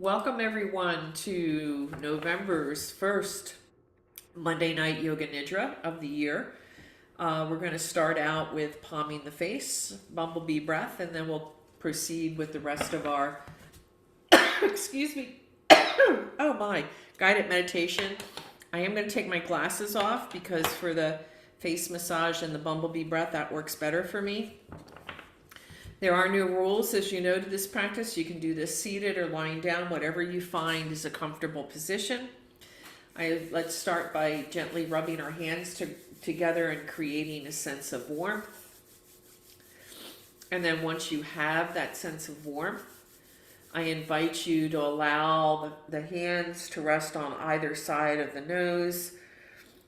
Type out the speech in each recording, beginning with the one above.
Welcome everyone to November's first Monday night yoga nidra of the year. We're going to start out with palming the face, bumblebee breath, and then we'll proceed with the rest of our, excuse me, oh my, guided meditation. I am going to take my glasses off because for the face massage and the bumblebee breath, that works better for me. There are no rules, as you know, to this practice. You can do this seated or lying down, whatever you find is a comfortable position. Let's start by gently rubbing our hands together and creating a sense of warmth. And then once you have that sense of warmth, I invite you to allow the hands to rest on either side of the nose,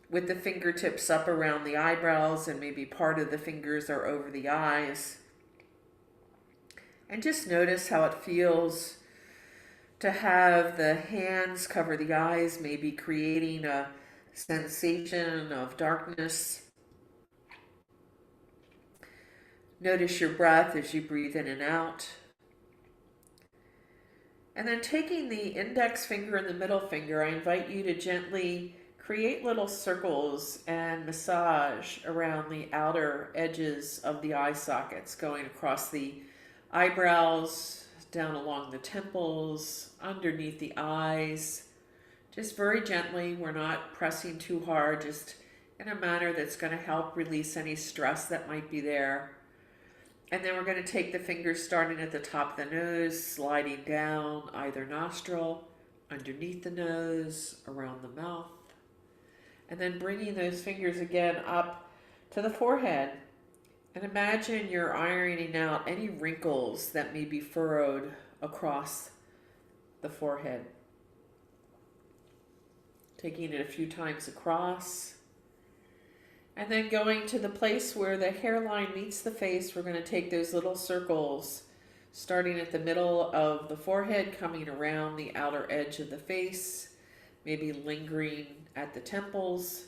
with the fingertips up around the eyebrows, and maybe part of the fingers are over the eyes. And just notice how it feels to have the hands cover the eyes, maybe creating a sensation of darkness. Notice your breath as you breathe in and out. And then taking the index finger and the middle finger, I invite you to gently create little circles and massage around the outer edges of the eye sockets, going across the eyebrows, down along the temples, underneath the eyes. Just very gently. We're not pressing too hard, just in a manner that's going to help release any stress that might be there. And then we're going to take the fingers starting at the top of the nose, sliding down either nostril, underneath the nose, around the mouth. And then bringing those fingers again up to the forehead. And imagine you're ironing out any wrinkles that may be furrowed across the forehead. Taking it a few times across. And then going to the place where the hairline meets the face, we're going to take those little circles, starting at the middle of the forehead, coming around the outer edge of the face, maybe lingering at the temples,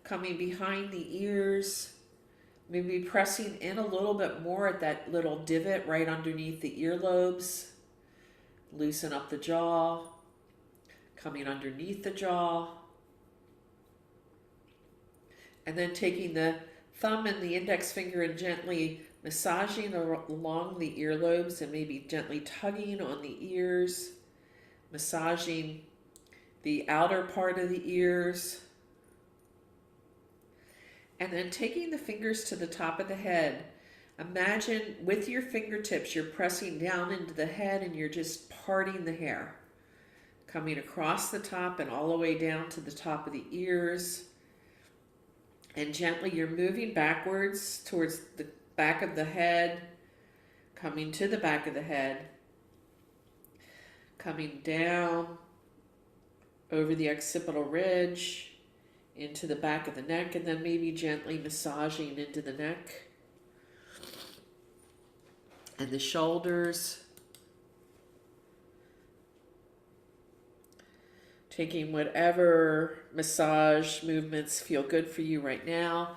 coming behind the ears, maybe pressing in a little bit more at that little divot right underneath the earlobes. Loosen up the jaw, coming underneath the jaw. And then taking the thumb and the index finger and gently massaging along the earlobes and maybe gently tugging on the ears, massaging the outer part of the ears. And then taking the fingers to the top of the head, imagine with your fingertips you're pressing down into the head and you're just parting the hair, coming across the top and all the way down to the top of the ears. And gently you're moving backwards towards the back of the head, coming to the back of the head, coming down over the occipital ridge, into the back of the neck, and then maybe gently massaging into the neck and the shoulders. Taking whatever massage movements feel good for you right now.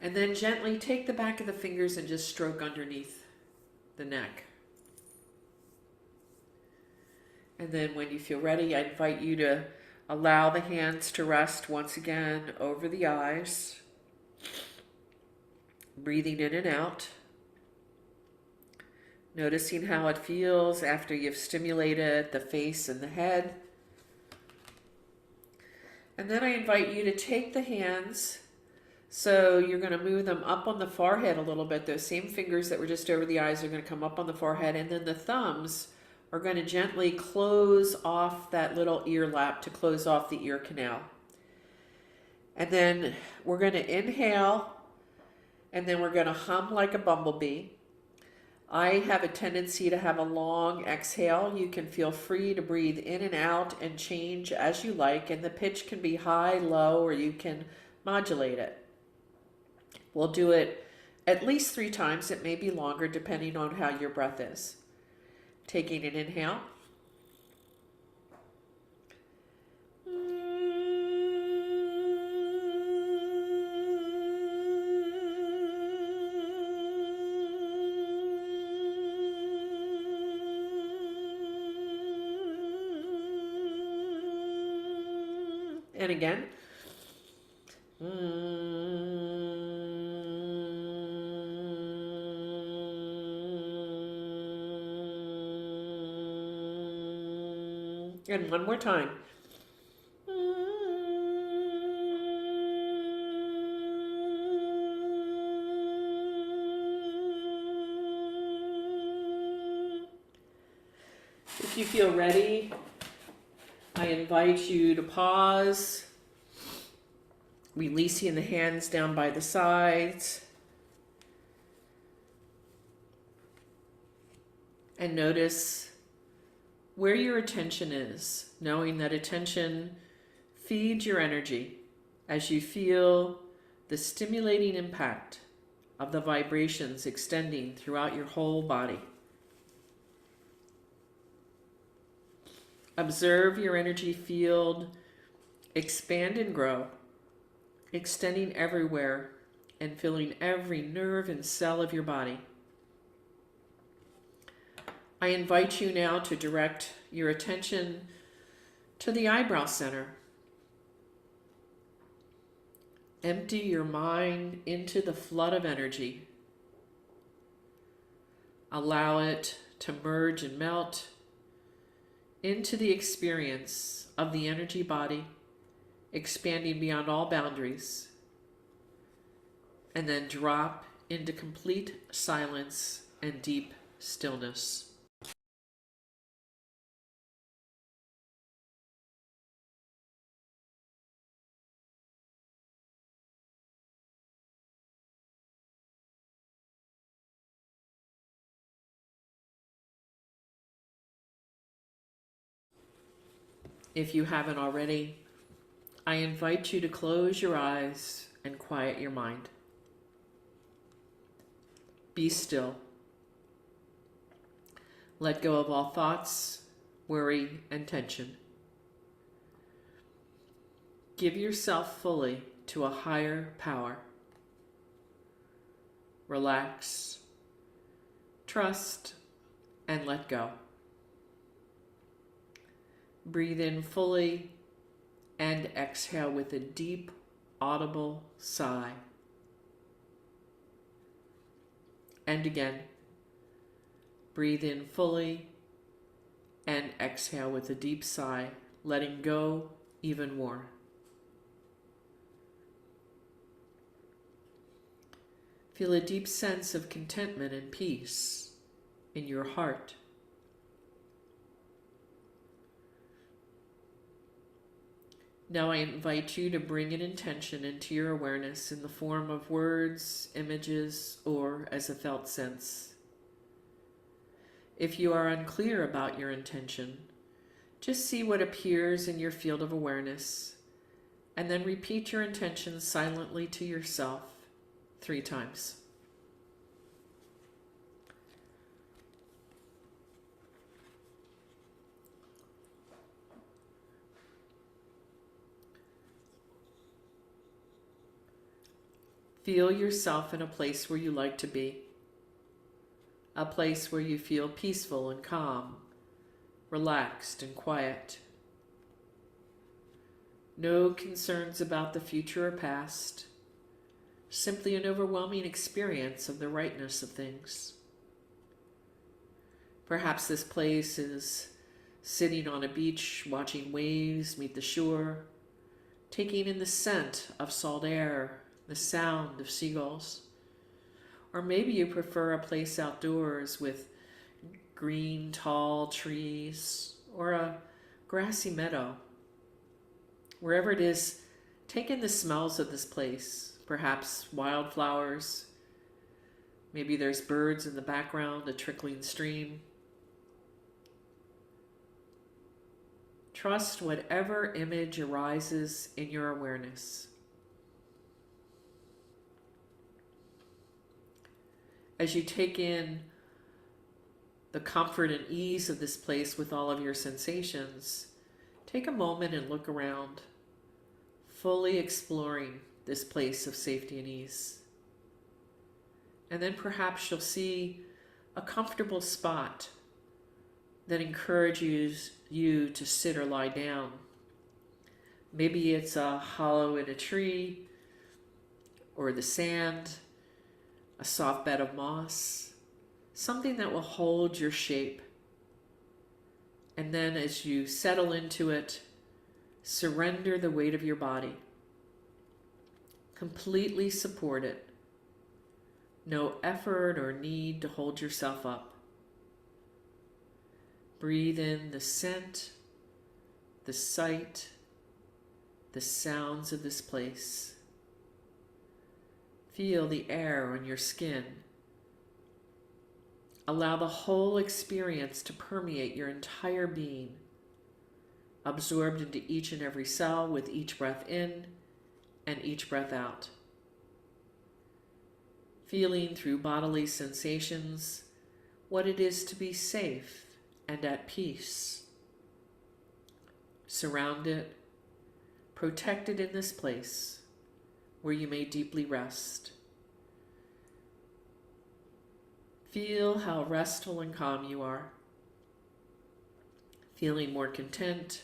And then gently take the back of the fingers and just stroke underneath the neck. And then when you feel ready, I invite you to allow the hands to rest once again over the eyes. Breathing in and out. Noticing how it feels after you've stimulated the face and the head. And then I invite you to take the hands, so you're going to move them up on the forehead a little bit. Those same fingers that were just over the eyes are going to come up on the forehead, and then the thumbs are going to gently close off that little ear lap to close off the ear canal. And then we're going to inhale, and then we're going to hum like a bumblebee. I have a tendency to have a long exhale. You can feel free to breathe in and out and change as you like, and the pitch can be high, low, or you can modulate it. We'll do it at least 3 times. It may be longer depending on how your breath is. Taking an inhale. And again. And one more time. If you feel ready, I invite you to pause, releasing the hands down by the sides, and notice where your attention is, knowing that attention feeds your energy as you feel the stimulating impact of the vibrations extending throughout your whole body. Observe your energy field expand and grow, extending everywhere and filling every nerve and cell of your body. I invite you now to direct your attention to the eyebrow center. Empty your mind into the flood of energy. Allow it to merge and melt into the experience of the energy body, expanding beyond all boundaries, and then drop into complete silence and deep stillness. If you haven't already, I invite you to close your eyes and quiet your mind. Be still. Let go of all thoughts, worry, and tension. Give yourself fully to a higher power. Relax, trust, and let go. Breathe in fully and exhale with a deep, audible sigh. And again, breathe in fully and exhale with a deep sigh, letting go even more. Feel a deep sense of contentment and peace in your heart. Now I invite you to bring an intention into your awareness in the form of words, images, or as a felt sense. If you are unclear about your intention, just see what appears in your field of awareness, and then repeat your intention silently to yourself 3 times. Feel yourself in a place where you like to be, a place where you feel peaceful and calm, relaxed and quiet. No concerns about the future or past, simply an overwhelming experience of the rightness of things. Perhaps this place is sitting on a beach, watching waves meet the shore, taking in the scent of salt air, the sound of seagulls. Or maybe you prefer a place outdoors with green, tall trees, or a grassy meadow. Wherever it is, take in the smells of this place, perhaps wildflowers. Maybe there's birds in the background, a trickling stream. Trust whatever image arises in your awareness. As you take in the comfort and ease of this place with all of your sensations, take a moment and look around, fully exploring this place of safety and ease. And then perhaps you'll see a comfortable spot that encourages you to sit or lie down. Maybe it's a hollow in a tree or the sand, a soft bed of moss, something that will hold your shape. And then as you settle into it, surrender the weight of your body. Completely support it. No effort or need to hold yourself up. Breathe in the scent, the sight, the sounds of this place. Feel the air on your skin. Allow the whole experience to permeate your entire being, absorbed into each and every cell with each breath in and each breath out. Feeling through bodily sensations what it is to be safe and at peace. Surrounded, protected in this place where you may deeply rest. Feel how restful and calm you are. Feeling more content,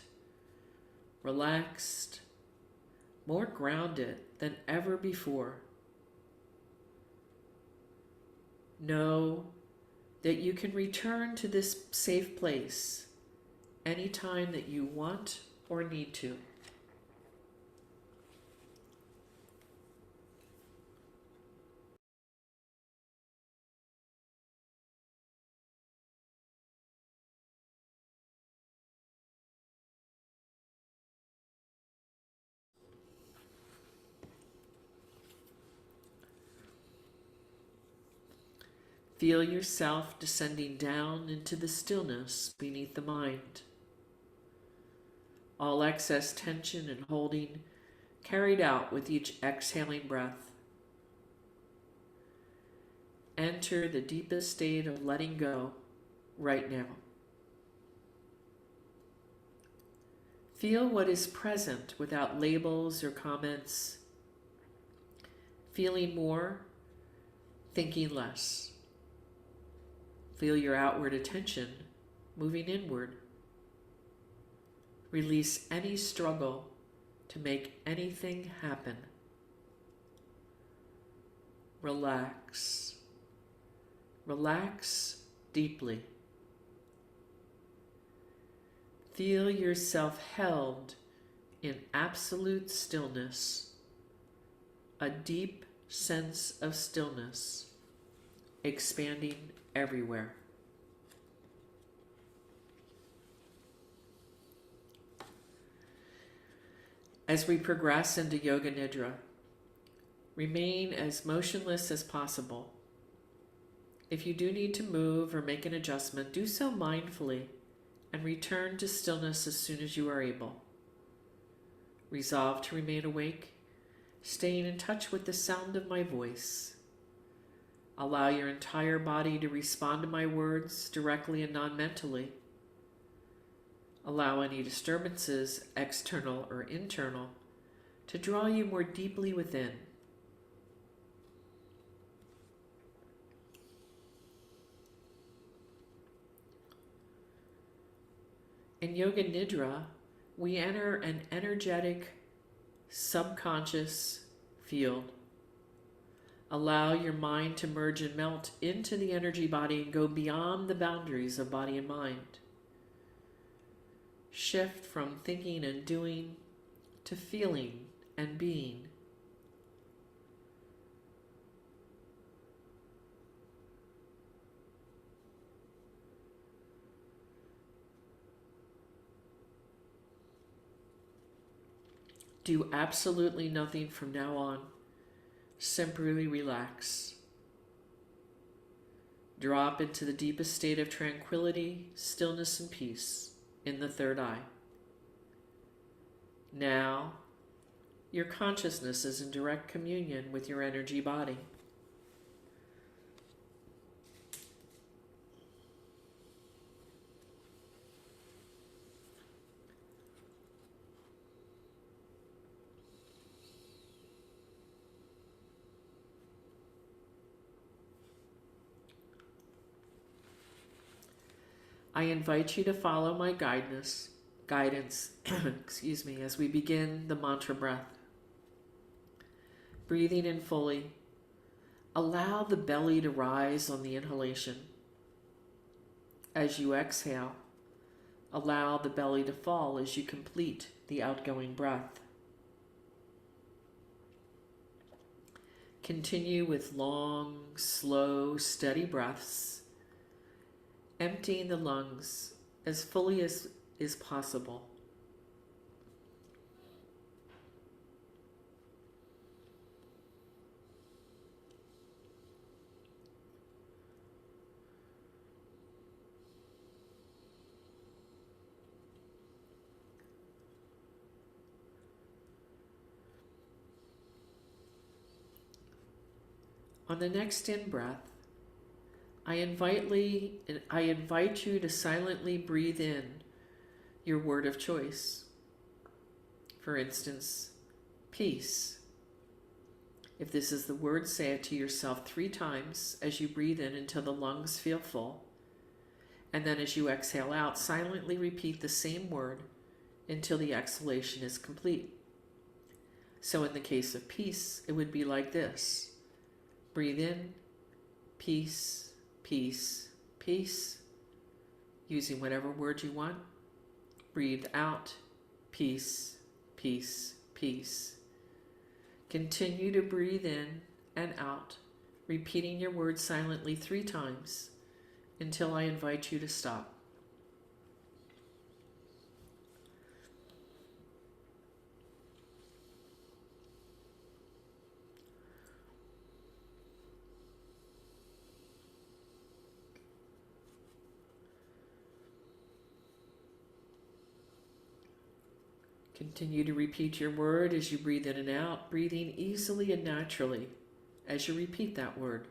relaxed, more grounded than ever before. Know that you can return to this safe place anytime that you want or need to. Feel yourself descending down into the stillness beneath the mind. All excess tension and holding carried out with each exhaling breath. Enter the deepest state of letting go right now. Feel what is present without labels or comments. Feeling more, thinking less. Feel your outward attention moving inward. Release any struggle to make anything happen. Relax. Relax deeply. Feel yourself held in absolute stillness, a deep sense of stillness expanding everywhere. As we progress into Yoga Nidra, remain as motionless as possible. If you do need to move or make an adjustment, do so mindfully and return to stillness as soon as you are able. Resolve to remain awake, staying in touch with the sound of my voice. Allow your entire body to respond to my words directly and non-mentally. Allow any disturbances, external or internal, to draw you more deeply within. In Yoga Nidra, we enter an energetic, subconscious field. Allow your mind to merge and melt into the energy body and go beyond the boundaries of body and mind. Shift from thinking and doing to feeling and being. Do absolutely nothing from now on. Simply relax. Drop into the deepest state of tranquility, stillness, and peace in the third eye. Now, your consciousness is in direct communion with your energy body. I invite you to follow my guidance guidance, excuse me, as we begin the mantra breath. Breathing in fully, allow the belly to rise on the inhalation. As you exhale, allow the belly to fall as you complete the outgoing breath. Continue with long, slow, steady breaths, emptying the lungs as fully as is possible. On the next in-breath, I invite you to silently breathe in your word of choice. For instance, peace. If this is the word, say it to yourself 3 times as you breathe in until the lungs feel full. And then as you exhale out, silently repeat the same word until the exhalation is complete. So in the case of peace, it would be like this. Breathe in, peace, peace, peace, using whatever word you want. Breathe out, peace, peace, peace. Continue to breathe in and out, repeating your words silently 3 times until I invite you to stop. Continue to repeat your word as you breathe in and out, breathing easily and naturally as you repeat that word.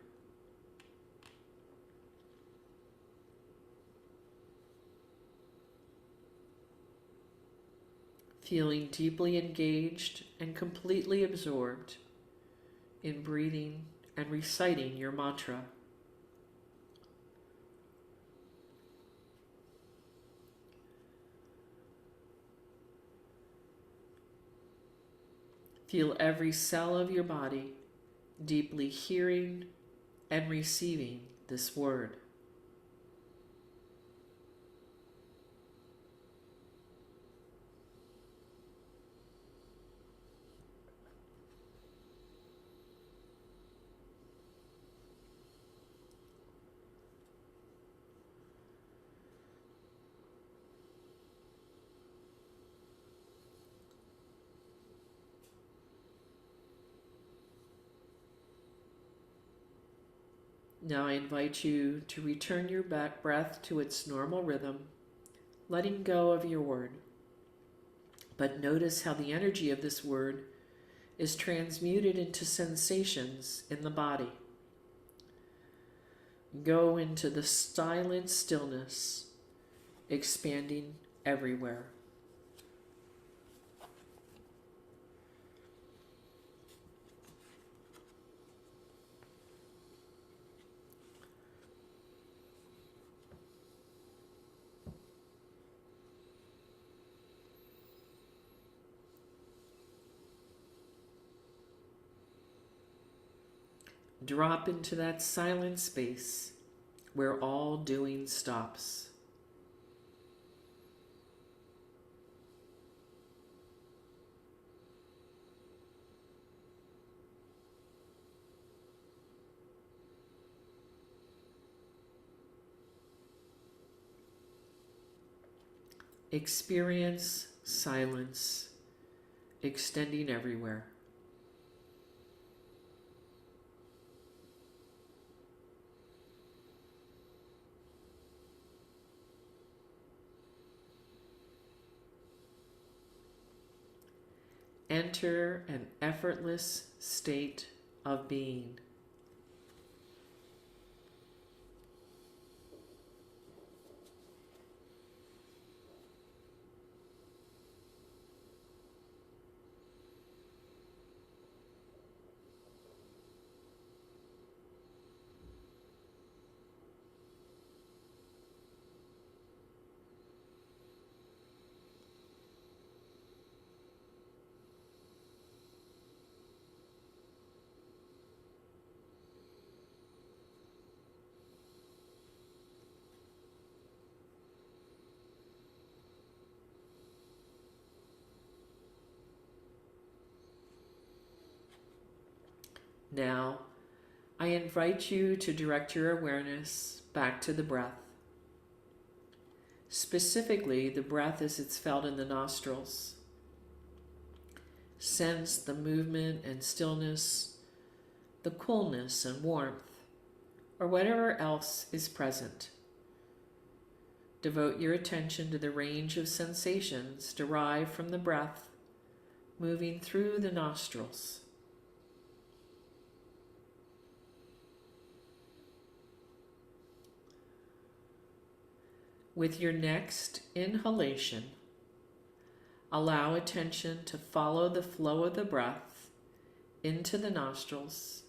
Feeling deeply engaged and completely absorbed in breathing and reciting your mantra. Feel every cell of your body deeply hearing and receiving this word. Now I invite you to return your back breath to its normal rhythm, letting go of your word. But notice how the energy of this word is transmuted into sensations in the body. Go into the silent stillness, expanding everywhere. Drop into that silent space where all doing stops. Experience silence extending everywhere. Enter an effortless state of being. Now, I invite you to direct your awareness back to the breath. Specifically, the breath as it's felt in the nostrils. Sense the movement and stillness, the coolness and warmth, or whatever else is present. Devote your attention to the range of sensations derived from the breath moving through the nostrils. With your next inhalation, allow attention to follow the flow of the breath into the nostrils,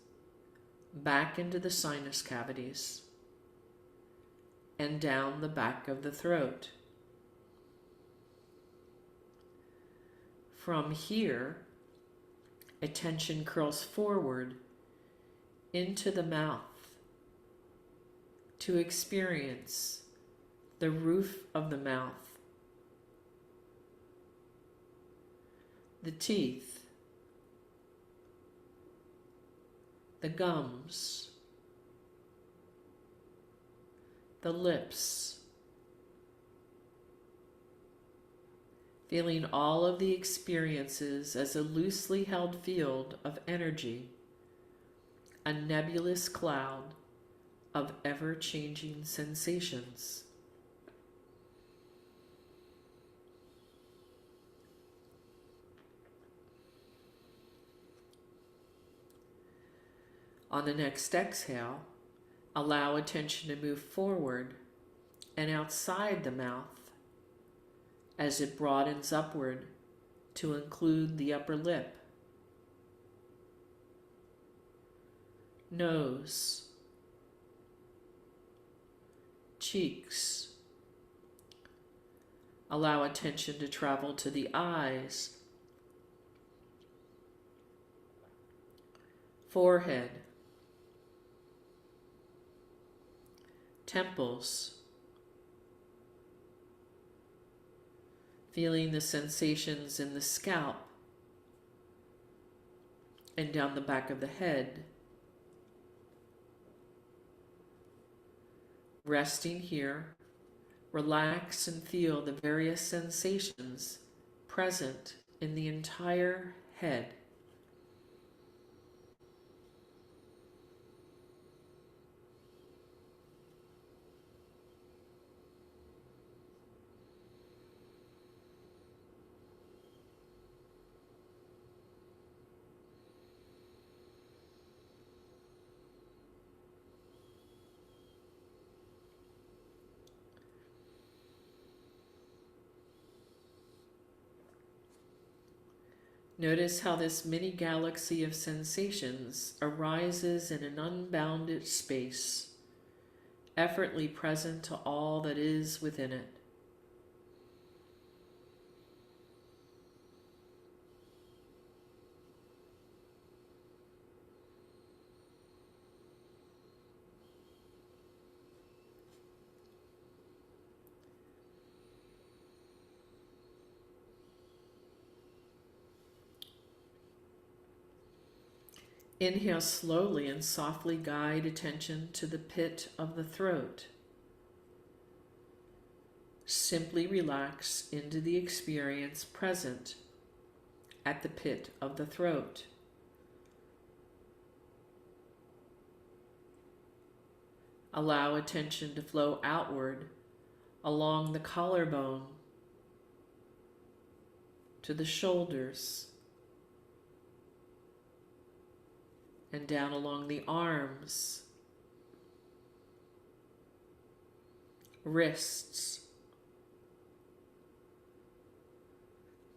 back into the sinus cavities, and down the back of the throat. From here, attention curls forward into the mouth to experience the roof of the mouth, the teeth, the gums, the lips, feeling all of the experiences as a loosely held field of energy, a nebulous cloud of ever-changing sensations. On the next exhale, allow attention to move forward and outside the mouth as it broadens upward to include the upper lip, nose, cheeks. Allow attention to travel to the eyes, forehead, temples, feeling the sensations in the scalp and down the back of the head. Resting here, relax and feel the various sensations present in the entire head. Notice how this mini galaxy of sensations arises in an unbounded space, effortlessly present to all that is within it. Inhale slowly and softly guide attention to the pit of the throat. Simply relax into the experience present at the pit of the throat. Allow attention to flow outward along the collarbone to the shoulders and down along the arms, wrists,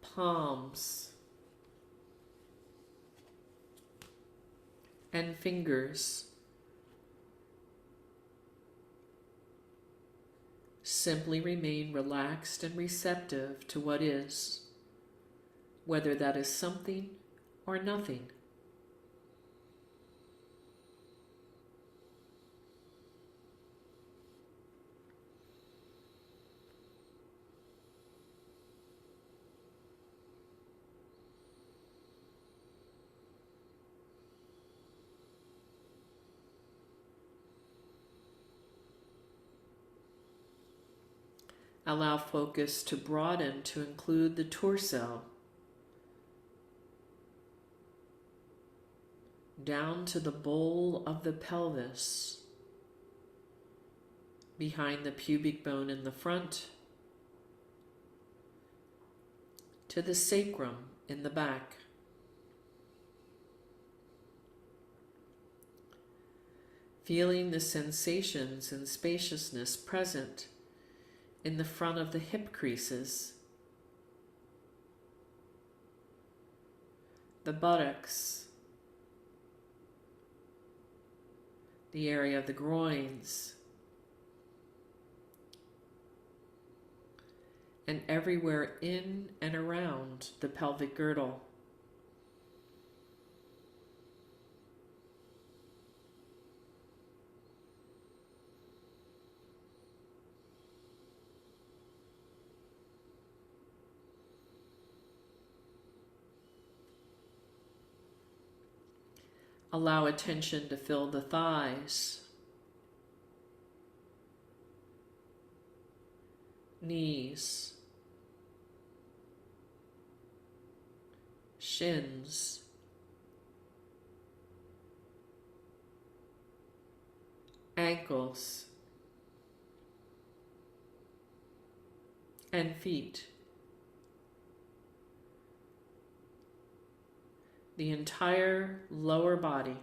palms, and fingers. Simply remain relaxed and receptive to what is, whether that is something or nothing. Allow focus to broaden to include the torso, down to the bowl of the pelvis, behind the pubic bone in the front, to the sacrum in the back. Feeling the sensations and spaciousness present in the front of the hip creases, the buttocks, the area of the groins, and everywhere in and around the pelvic girdle. Allow attention to fill the thighs, knees, shins, ankles, and feet. The entire lower body,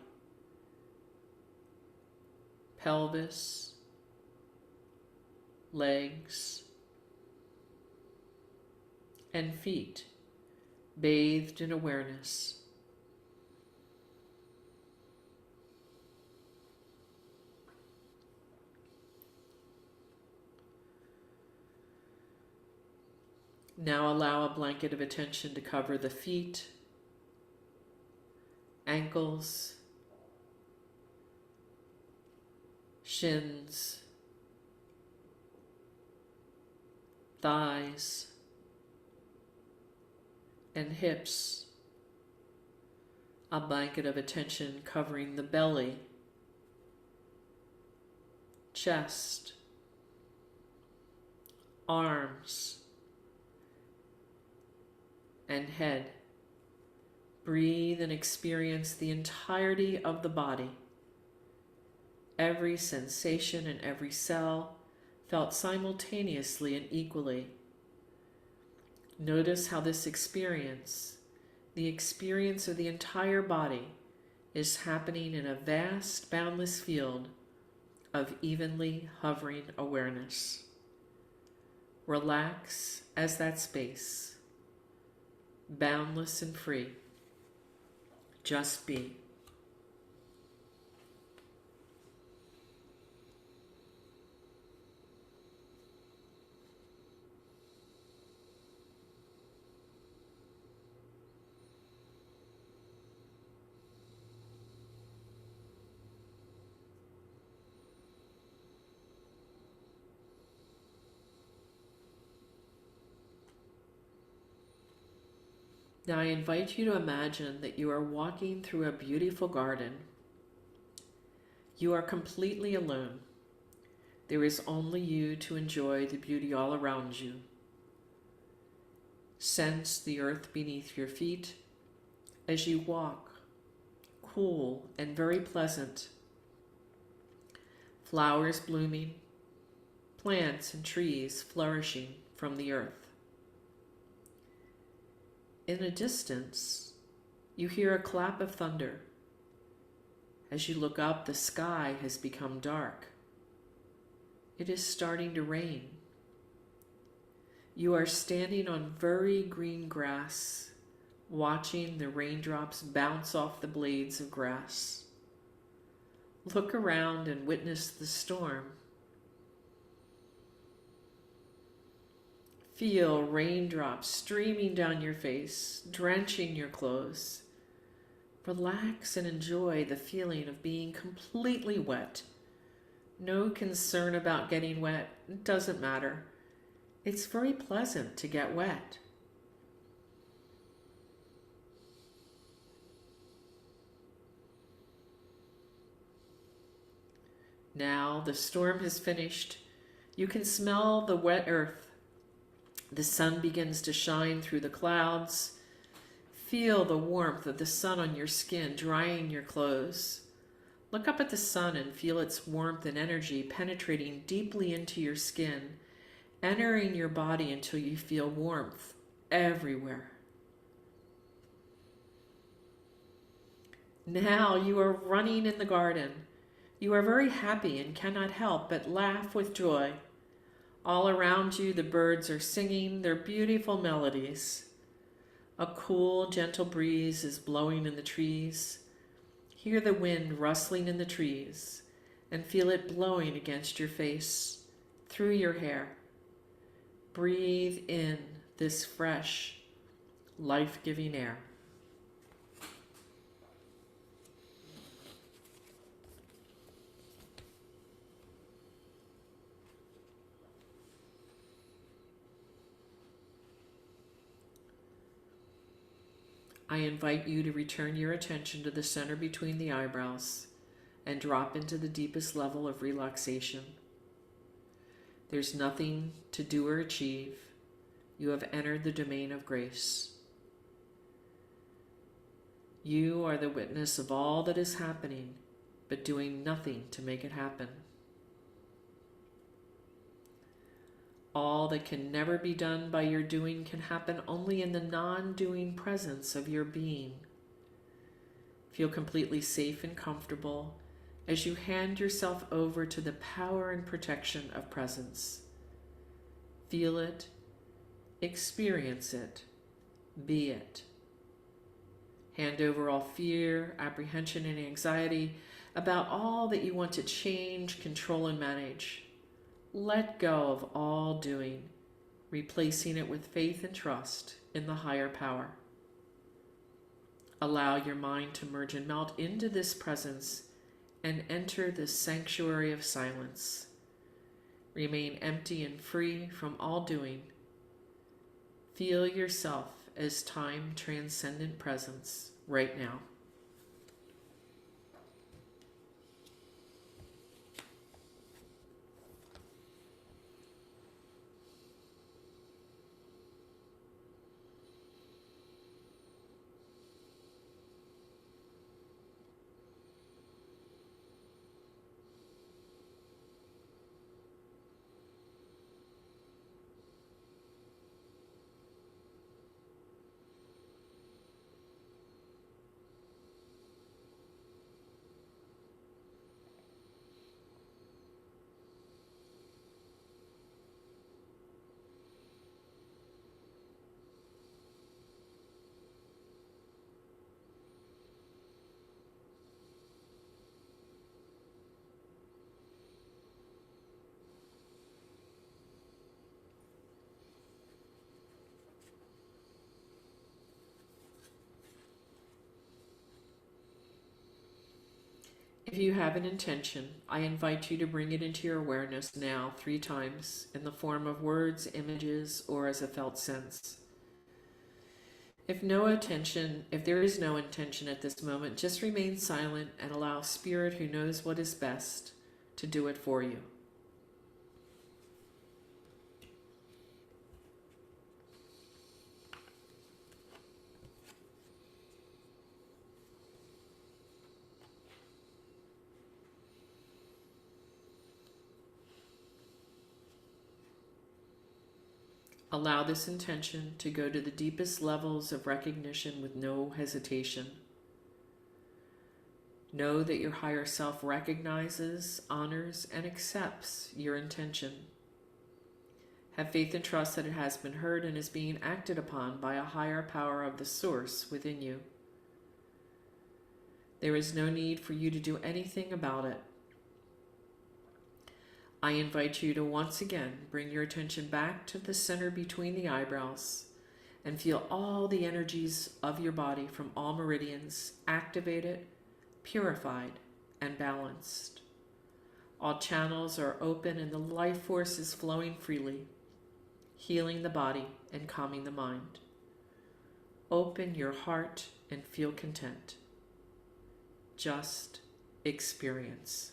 pelvis, legs, and feet, bathed in awareness. Now allow a blanket of attention to cover the feet, ankles, shins, thighs, and hips. A blanket of attention covering the belly, chest, arms, and head. Breathe and experience the entirety of the body. Every sensation in every cell felt simultaneously and equally. Notice how this experience, the experience of the entire body, is happening in a vast, boundless field of evenly hovering awareness. Relax as that space, boundless and free. Just be. Now I invite you to imagine that you are walking through a beautiful garden. You are completely alone. There is only you to enjoy the beauty all around you. Sense the earth beneath your feet as you walk, cool and very pleasant. Flowers blooming, plants and trees flourishing from the earth. In a distance, you hear a clap of thunder. As you look up, the sky has become dark. It is starting to rain. You are standing on very green grass, watching the raindrops bounce off the blades of grass. Look around and witness the storm. Feel raindrops streaming down your face, drenching your clothes. Relax and enjoy the feeling of being completely wet. No concern about getting wet. It doesn't matter. It's very pleasant to get wet. Now the storm has finished. You can smell the wet earth The sun begins to shine through the clouds. Feel the warmth of the sun on your skin, drying your clothes. Look up at the sun and feel its warmth and energy penetrating deeply into your skin, entering your body until you feel warmth everywhere. Now you are running in the garden. You are very happy and cannot help but laugh with joy. All around you, the birds are singing their beautiful melodies. A cool, gentle breeze is blowing in the trees. Hear the wind rustling in the trees and feel it blowing against your face, through your hair. Breathe in this fresh, life-giving air. I invite you to return your attention to the center between the eyebrows and drop into the deepest level of relaxation. There's nothing to do or achieve. You have entered the domain of grace. You are the witness of all that is happening, but doing nothing to make it happen. All that can never be done by your doing can happen only in the non-doing presence of your being. Feel completely safe and comfortable as you hand yourself over to the power and protection of presence. Feel it, experience it, be it. Hand over all fear, apprehension, and anxiety about all that you want to change, control, and manage. Let go of all doing, replacing it with faith and trust in the higher power. Allow your mind to merge and melt into this presence and enter this sanctuary of silence. Remain empty and free from all doing. Feel yourself as time transcendent presence right now. If you have an intention, I invite you to bring it into your awareness now 3 times in the form of words, images, or as a felt sense. If there is no intention at this moment, just remain silent and allow Spirit, who knows what is best, to do it for you. Allow this intention to go to the deepest levels of recognition with no hesitation. Know that your higher self recognizes, honors, and accepts your intention. Have faith and trust that it has been heard and is being acted upon by a higher power of the source within you. There is no need for you to do anything about it. I invite you to once again bring your attention back to the center between the eyebrows and feel all the energies of your body from all meridians activated, purified, and balanced. All channels are open and the life force is flowing freely, healing the body and calming the mind. Open your heart and feel content. Just experience.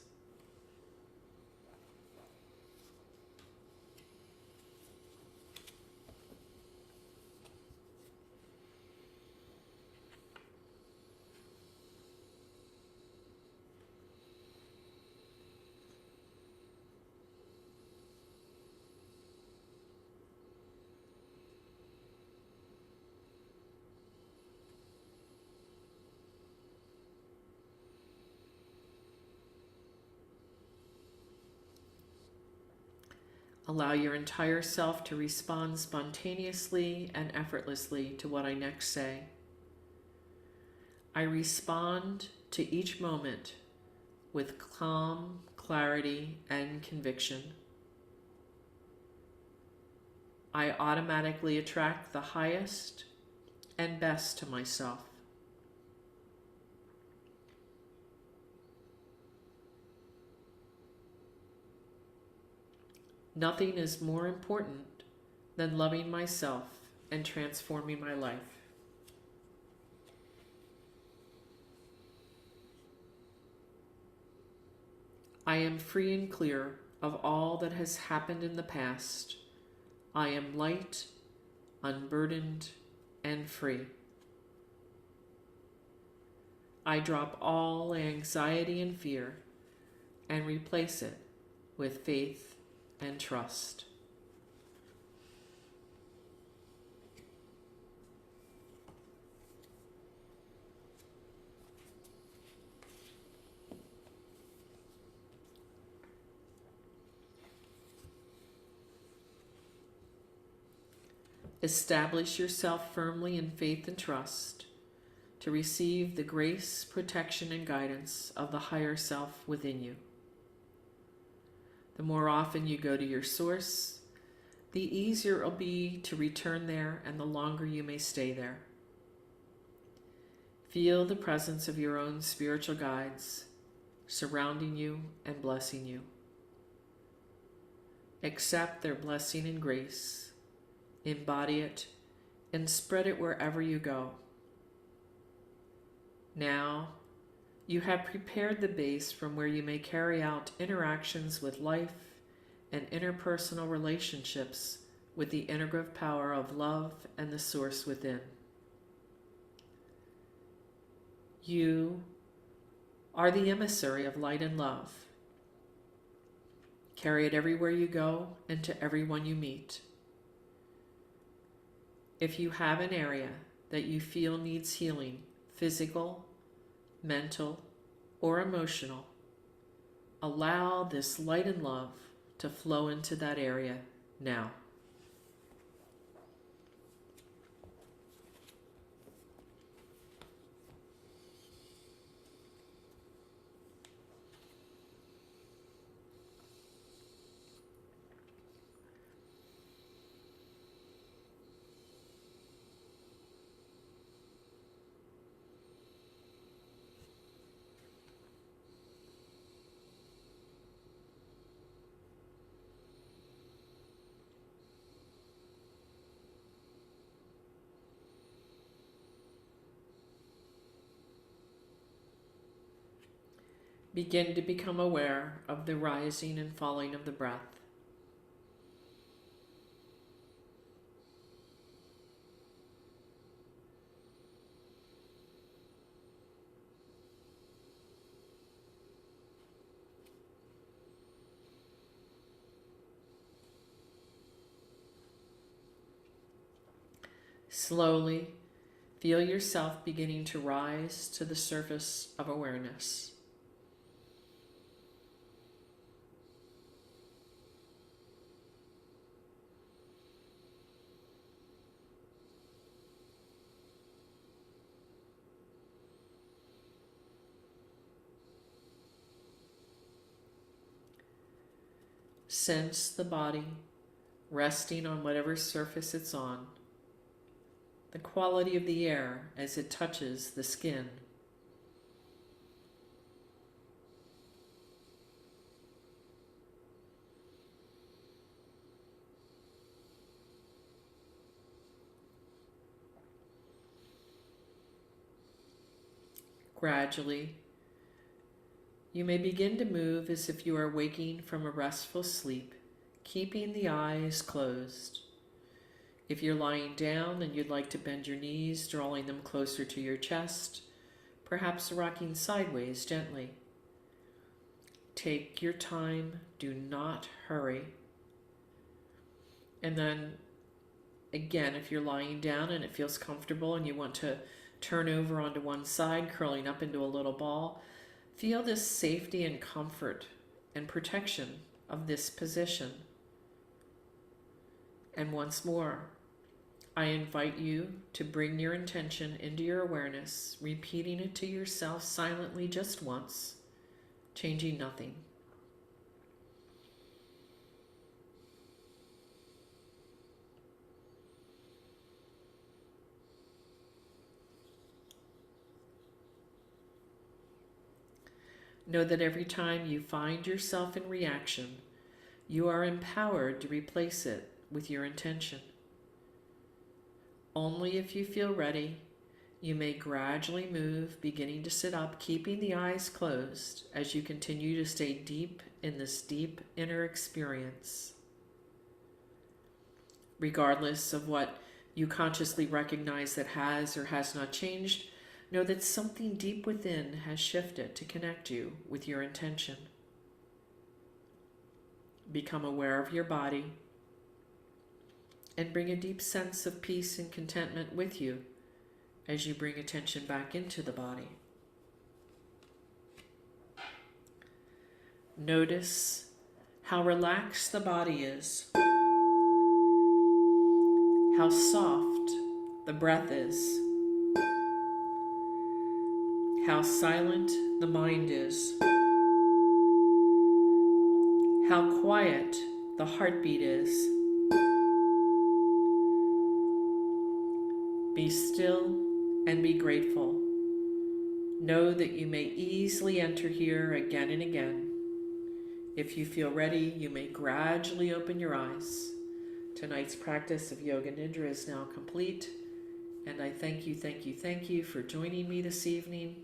Allow your entire self to respond spontaneously and effortlessly to what I next say. I respond to each moment with calm, clarity, and conviction. I automatically attract the highest and best to myself. Nothing is more important than loving myself and transforming my life. I am free and clear of all that has happened in the past. I am light, unburdened, and free. I drop all anxiety and fear and replace it with faith and trust. Establish yourself firmly in faith and trust to receive the grace, protection, and guidance of the higher self within you. The more often you go to your source, the easier it will be to return there and the longer you may stay there. Feel the presence of your own spiritual guides surrounding you and blessing you. Accept their blessing and grace, embody it, and spread it wherever you go. Now, you have prepared the base from where you may carry out interactions with life and interpersonal relationships with the integrative power of love and the source within. You are the emissary of light and love. Carry it everywhere you go and to everyone you meet. If you have an area that you feel needs healing, physical, mental, or emotional, allow this light and love to flow into that area now. Begin to become aware of the rising and falling of the breath. Slowly, feel yourself beginning to rise to the surface of awareness. Sense the body resting on whatever surface it's on, the quality of the air as it touches the skin. Gradually, you may begin to move as if you are waking from a restful sleep, keeping the eyes closed. If you're lying down and you'd like to bend your knees, drawing them closer to your chest, perhaps rocking sideways gently. Take your time, do not hurry. And then, again, if you're lying down and it feels comfortable and you want to turn over onto one side, curling up into a little ball, feel this safety and comfort and protection of this position. And once more, I invite you to bring your intention into your awareness, repeating it to yourself silently just once, changing nothing. Know that every time you find yourself in reaction, you are empowered to replace it with your intention. Only if you feel ready, you may gradually move, beginning to sit up, keeping the eyes closed as you continue to stay deep in this deep inner experience. Regardless of what you consciously recognize that has or has not changed, know that something deep within has shifted to connect you with your intention. Become aware of your body and bring a deep sense of peace and contentment with you as you bring attention back into the body. Notice how relaxed the body is, how soft the breath is, how silent the mind is, how quiet the heartbeat is. Be still and be grateful. Know that you may easily enter here again and again. If you feel ready, you may gradually open your eyes. Tonight's practice of Yoga Nidra is now complete, and I thank you for joining me this evening.